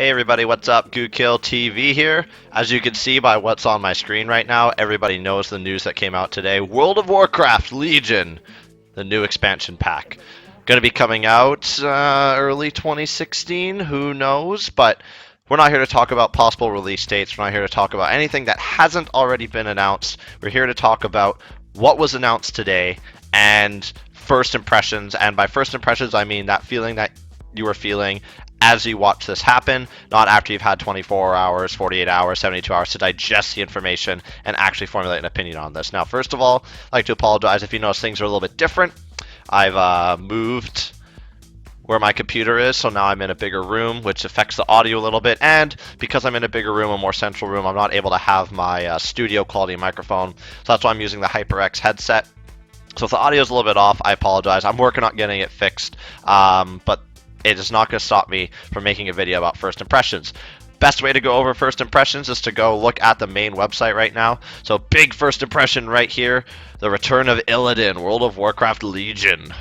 Hey everybody, what's up? Gookill TV here. As you can see by what's on my screen right now, everybody knows the news that came out today. World of Warcraft Legion, the new expansion pack. Going to be coming out early 2016, who knows? But we're not here to talk about possible release dates. We're not here to talk about anything that hasn't already been announced. We're here to talk about what was announced today and first impressions. And by first impressions, I mean that feeling that you were feeling as you watch this happen, not after you've had 24 hours, 48 hours, 72 hours to digest the information and actually formulate an opinion on this. Now, first of all, I'd like to apologize if you notice things are a little bit different. I've moved where my computer is, so now I'm in a bigger room, which affects the audio a little bit, and because I'm in a bigger room, a more central room, I'm not able to have my studio quality microphone, so that's why I'm using the HyperX headset. So if the audio is a little bit off, I apologize. I'm working on getting it fixed, but it is not going to stop me from making a video about first impressions. Best way to go over first impressions is to go look at the main website right now. So big first impression right here, the return of Illidan, World of Warcraft Legion.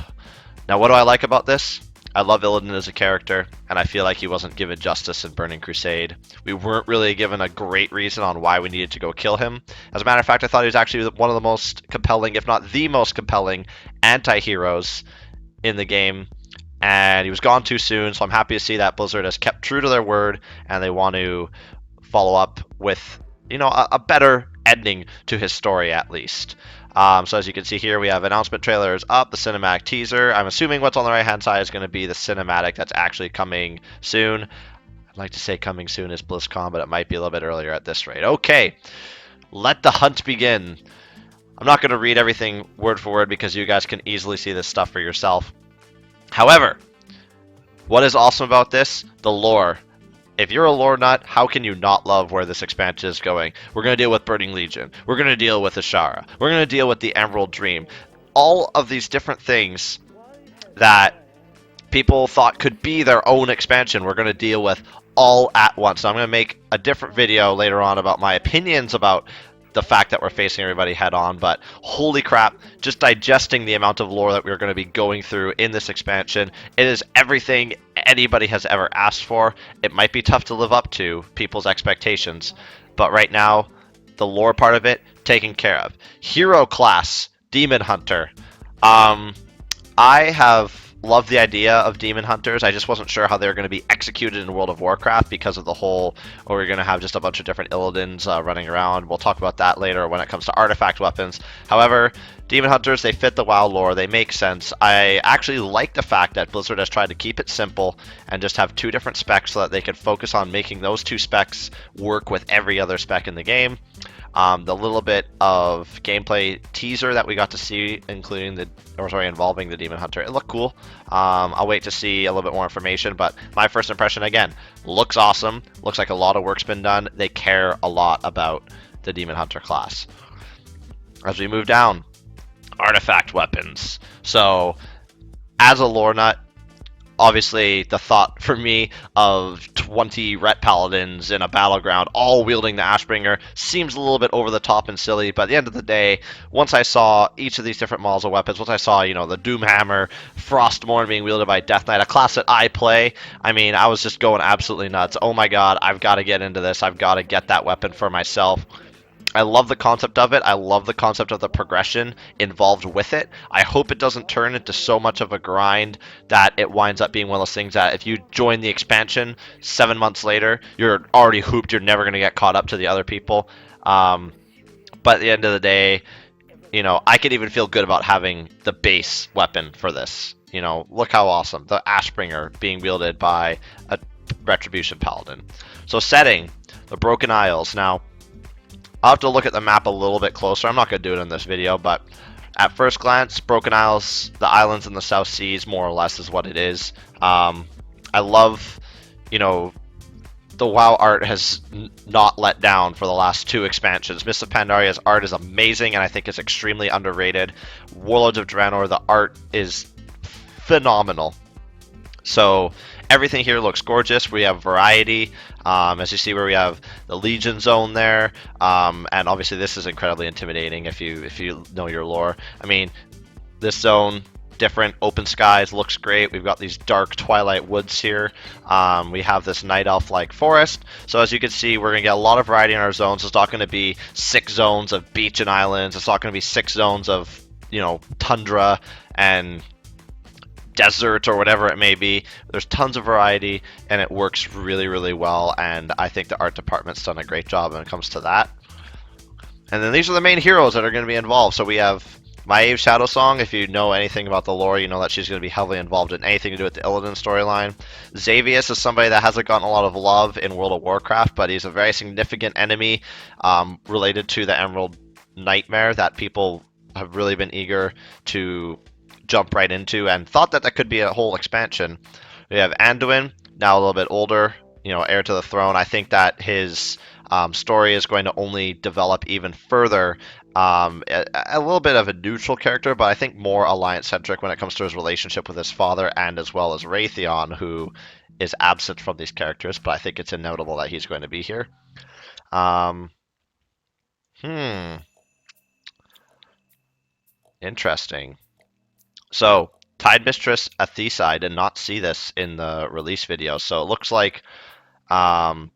Now what do I like about this? I love Illidan as a character, and I feel like he wasn't given justice in Burning Crusade. We weren't really given a great reason on why we needed to go kill him. As a matter of fact, I thought he was actually one of the most compelling, if not the most compelling, anti-heroes in the game. And he was gone too soon, so I'm happy to see that Blizzard has kept true to their word, and they want to follow up with, a better ending to his story at least. So as you can see here, we have announcement trailers up, the cinematic teaser. I'm assuming what's on the right-hand side is going to be the cinematic that's actually coming soon. I'd like to say coming soon is BlizzCon, but it might be a little bit earlier at this rate. Okay, let the hunt begin. I'm not going to read everything word for word because you guys can easily see this stuff for yourself. However, what is awesome about this? The lore. If you're a lore nut, how can you not love where this expansion is going? We're going to deal with Burning Legion. We're going to deal with Ashara. We're going to deal with the Emerald Dream. All of these different things that people thought could be their own expansion, we're going to deal with all at once. Now, I'm going to make a different video later on about my opinions about the fact that we're facing everybody head on, but holy crap, just digesting the amount of lore that we're going to be going through in this expansion. It is everything anybody has ever asked for. It might be tough to live up to people's expectations, but right now, the lore part of it, taken care of. Hero class, Demon Hunter. I have loved the idea of Demon Hunters. I just wasn't sure how they were going to be executed in World of Warcraft because of the whole, we're going to have just a bunch of different Illidans running around. We'll talk about that later when it comes to artifact weapons. However, Demon Hunters, they fit the WoW lore. They make sense. I actually like the fact that Blizzard has tried to keep it simple and just have two different specs so that they can focus on making those two specs work with every other spec in the game. The little bit of gameplay teaser that we got to see, involving the Demon Hunter, it looked cool. I'll wait to see a little bit more information, but my first impression, again, looks awesome. Looks like a lot of work's been done. They care a lot about the Demon Hunter class. As we move down, artifact weapons. So, as a lore nut, obviously, the thought for me of 20 Ret Paladins in a battleground all wielding the Ashbringer seems a little bit over the top and silly, but at the end of the day, once I saw each of these different models of weapons, once I saw, the Doomhammer, Frostmourne being wielded by Death Knight, a class that I play, I was just going absolutely nuts. Oh my god, I've got to get into this. I've got to get that weapon for myself. I love the concept of it. I love the concept of the progression involved with it. I hope it doesn't turn into so much of a grind that it winds up being one of those things that if you join the expansion 7 months later, you're already hooped. You're never going to get caught up to the other people. But at the end of the day, I could even feel good about having the base weapon for this. Look how awesome. The Ashbringer being wielded by a Retribution Paladin. So setting, the Broken Isles. Now, I'll have to look at the map a little bit closer. I'm not going to do it in this video, but at first glance, Broken Isles, the islands in the South Seas, more or less is what it is. I love, the WoW art has not let down for the last two expansions. Mists of Pandaria's art is amazing, and I think it's extremely underrated. Warlords of Draenor, the art is phenomenal. So everything here looks gorgeous. We have variety, as you see where we have the Legion zone there, and obviously this is incredibly intimidating if you know your lore. This zone different. Open skies looks great. We've got these dark twilight woods here. We have this night elf-like forest. So as you can see, we're going to get a lot of variety in our zones. It's not going to be 6 zones of beach and islands. It's not going to be 6 zones of, you know, tundra and desert or whatever it may be. There's tons of variety, and it works really, really well, and I think the art department's done a great job when it comes to that. And then these are the main heroes that are going to be involved. So we have Maeve Shadowsong. If you know anything about the lore, you know that she's going to be heavily involved in anything to do with the Illidan storyline. Xavius is somebody that hasn't gotten a lot of love in World of Warcraft, but he's a very significant enemy related to the Emerald Nightmare that people have really been eager to jump right into and thought that that could be a whole expansion. We have Anduin, now a little bit older, you know, heir to the throne. I think that his story is going to only develop even further. A little bit of a neutral character, but I think more alliance-centric when it comes to his relationship with his father and as well as Raytheon, who is absent from these characters, but I think it's inevitable that he's going to be here. Interesting. So, Tide Mistress Athesa, I did not see this in the release video, so it looks like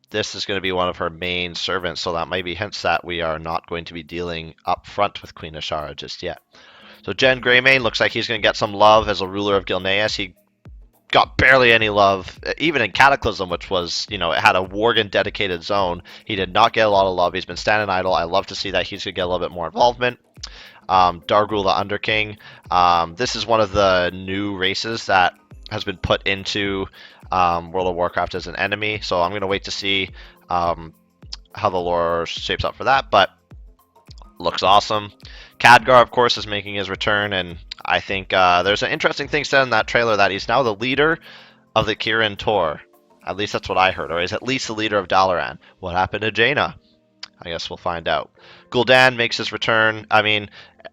this is going to be one of her main servants, so that might be hints that we are not going to be dealing up front with Queen Ashara just yet. So Jen Greymane looks like he's going to get some love as a ruler of Gilneas. He got barely any love, even in Cataclysm, which was, you know, it had a Worgen dedicated zone. He did not get a lot of love. He's been standing idle. I love to see that he's going to get a little bit more involvement. Dargul the Underking. This is one of the new races that has been put into World of Warcraft as an enemy, so I'm going to wait to see how the lore shapes up for that, but looks awesome. Khadgar, of course, is making his return, and I think there's an interesting thing said in that trailer that he's now the leader of the Kirin Tor. At least that's what I heard, or he's at least the leader of Dalaran. What happened to Jaina? I guess we'll find out. Gul'dan makes his return. I mean,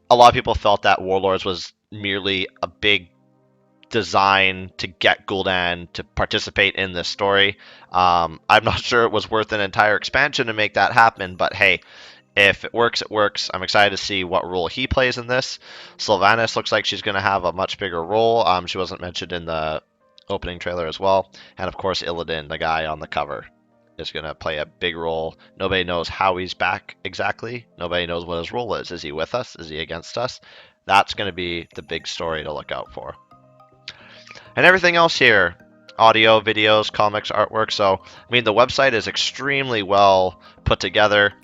a lot of people felt that Warlords was merely a big design to get Gouldan to participate in this story. I'm not sure it was worth an entire expansion to make that happen, but hey, if it works, it works. I'm excited to see what role he plays in this. Sylvanus looks like she's going to have a much bigger role. She wasn't mentioned in the opening trailer as well. And of course, Illidan, the guy on the cover, is going to play a big role. Nobody knows how he's back exactly. Nobody knows what his role is. Is he with us? Is he against us? That's going to be the big story to look out for. And everything else here, audio, videos, comics, artwork. So, I mean, the website is extremely well put together.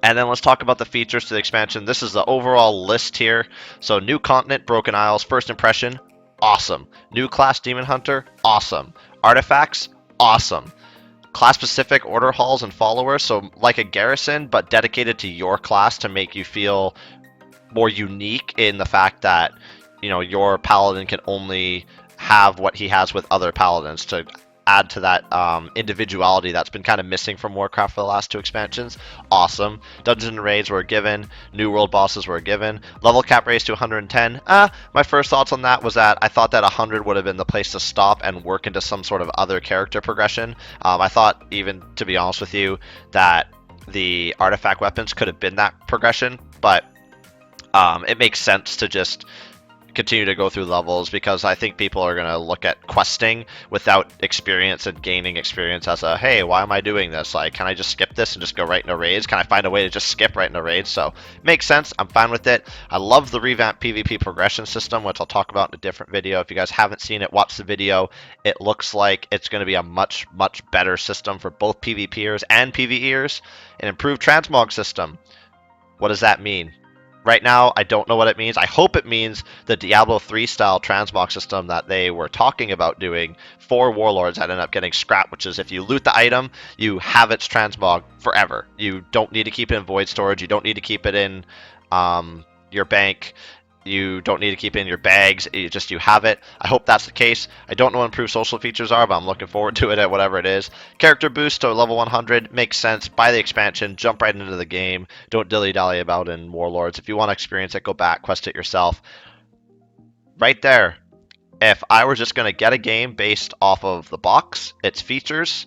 And then let's talk about the features to the expansion. This is the overall list here. So, new continent, Broken Isles, first impression, awesome. New class, Demon Hunter, awesome. Artifacts, awesome. Class-specific order halls and followers, so like a garrison, but dedicated to your class to make you feel more unique in the fact that, you know, your paladin can only have what he has with other paladins to add to that individuality that's been kind of missing from Warcraft for the last 2 expansions. Awesome. Dungeons and raids were given. New world bosses were given. Level cap raised to 110. My first thoughts on that was that I thought that 100 would have been the place to stop and work into some sort of other character progression. I thought, even to be honest with you, that the artifact weapons could have been that progression, but it makes sense to just continue to go through levels, because I think people are going to look at questing without experience and gaining experience as a, hey, why am I doing this? Like, can I just skip this and just go right into raids? Can I find a way to just skip right into raids? So, makes sense. I'm fine with it. I love the revamped PvP progression system, which I'll talk about in a different video. If you guys haven't seen it, watch the video. It looks like it's going to be a much, much better system for both PvPers and PvEers. An improved transmog system. What does that mean? Right now, I don't know what it means. I hope it means the Diablo 3 style transmog system that they were talking about doing for Warlords that ended up getting scrapped, which is if you loot the item, you have its transmog forever. You don't need to keep it in void storage. You don't need to keep it in your bank. You don't need to keep it in your bags. You have it. I hope that's the case. I don't know what improved social features are, but I'm looking forward to it at whatever it is. Character boost to level 100 makes sense. Buy the expansion. Jump right into the game. Don't dilly-dally about in Warlords. If you want to experience it, go back. Quest it yourself. Right there. If I were just going to get a game based off of the box, its features,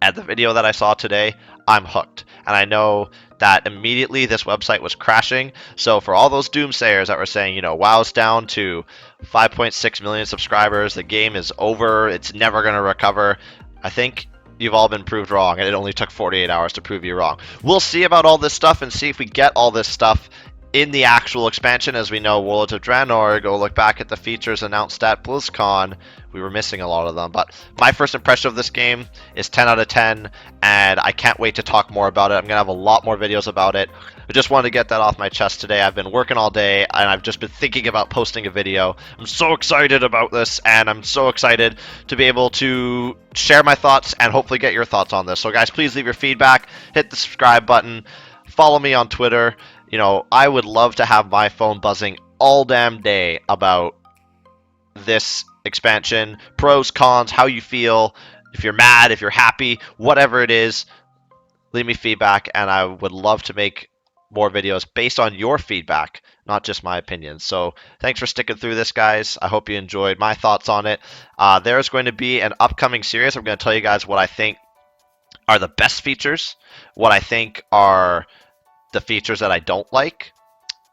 and the video that I saw today, I'm hooked. And I know that immediately this website was crashing. So for all those doomsayers that were saying, you know, WoW's down to 5.6 million subscribers, the game is over, it's never going to recover, I think you've all been proved wrong, and it only took 48 hours to prove you wrong. We'll see about all this stuff and see if we get all this stuff in the actual expansion. As we know, World of Draenor, go look back at the features announced at BlizzCon. We were missing a lot of them, but my first impression of this game is 10 out of 10, and I can't wait to talk more about it. I'm going to have a lot more videos about it. I just wanted to get that off my chest today. I've been working all day, and I've just been thinking about posting a video. I'm so excited about this, and I'm so excited to be able to share my thoughts and hopefully get your thoughts on this. So guys, please leave your feedback, hit the subscribe button, follow me on Twitter. You know, I would love to have my phone buzzing all damn day about this expansion, pros, cons, how you feel, if you're mad, if you're happy, whatever it is, leave me feedback, and I would love to make more videos based on your feedback, not just my opinions. So thanks for sticking through this, guys. I hope you enjoyed my thoughts on it. There's going to be an upcoming series. I'm going to tell you guys what I think are the best features, what I think are the features that I don't like,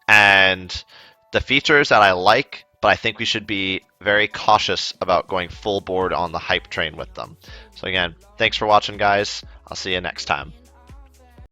and the features that I like, but I think we should be very cautious about going full board on the hype train with them. So again, thanks for watching, guys. I'll see you next time.